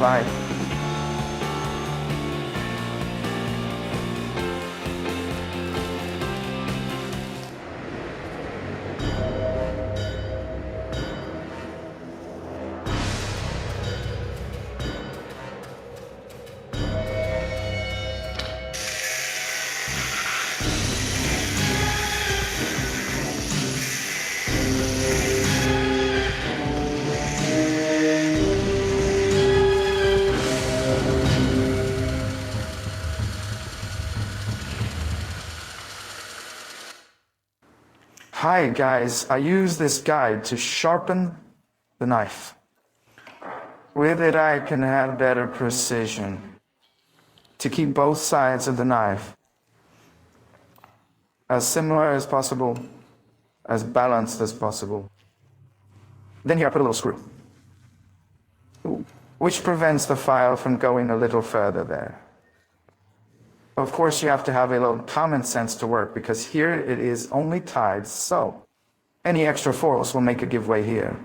applied. Hi guys, I use this guide to sharpen the knife. With it I can have better precision to keep both sides of the knife as similar as possible, as balanced as possible. Then here I put a little screw, which prevents the file from going a little further there. Of course, you have to have a little common sense to work, because here it is only tied so. Any extra force will make it give way here.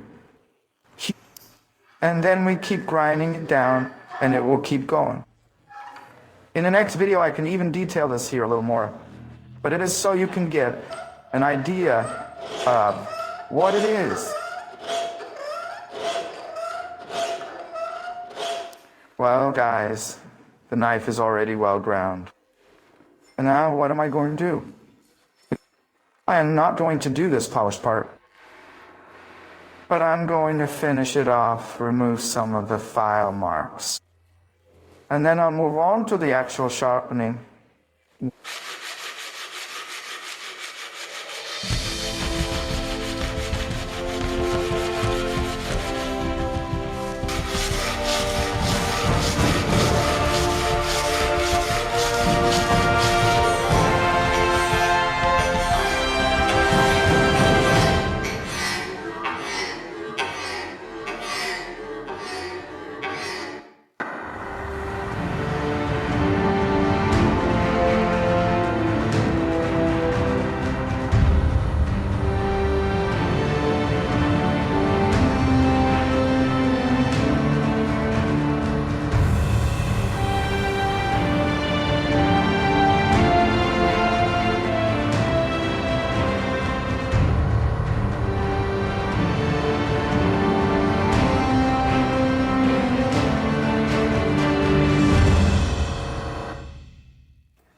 And then we keep grinding it down, and it will keep going. In the next video, I can even detail this here a little more. But it is so you can get an idea of what it is. Well, guys, the knife is already well ground. And now what am I going to do? I am not going to do this polished part, but I'm going to finish it off, remove some of the file marks. And then I'll move on to the actual sharpening.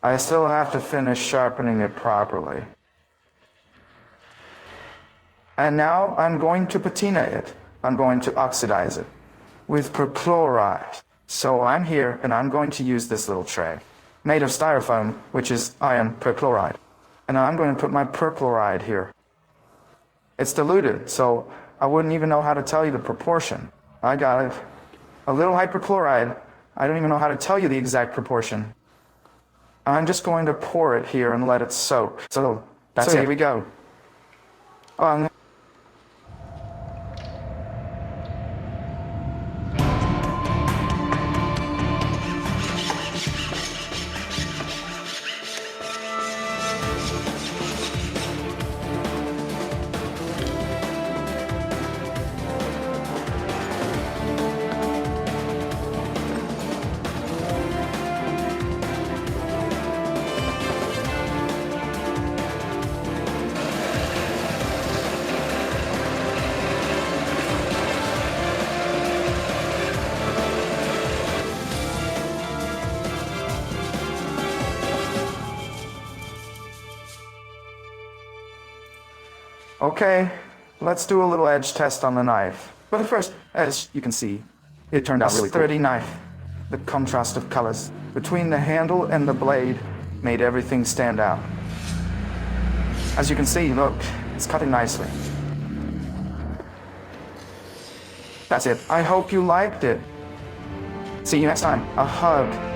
I still have to finish sharpening it properly. And now I'm going to patina it. I'm going to oxidize it with perchloride. So I'm here and I'm going to use this little tray made of styrofoam, which is iron perchloride. And I'm going to put my perchloride here. It's diluted, so I wouldn't even know how to tell you the proportion. I got it. A little hyperchloride. I don't even know how to tell you the exact proportion. I'm just going to pour it here and let it soak. So that's it. Here we go. Okay, let's do a little edge test on the knife. But first, as you can see, it turned out really sturdy knife. The contrast of colors between the handle and the blade made everything stand out. As you can see, look, it's cutting nicely. That's it. I hope you liked it. See you next time. A hug.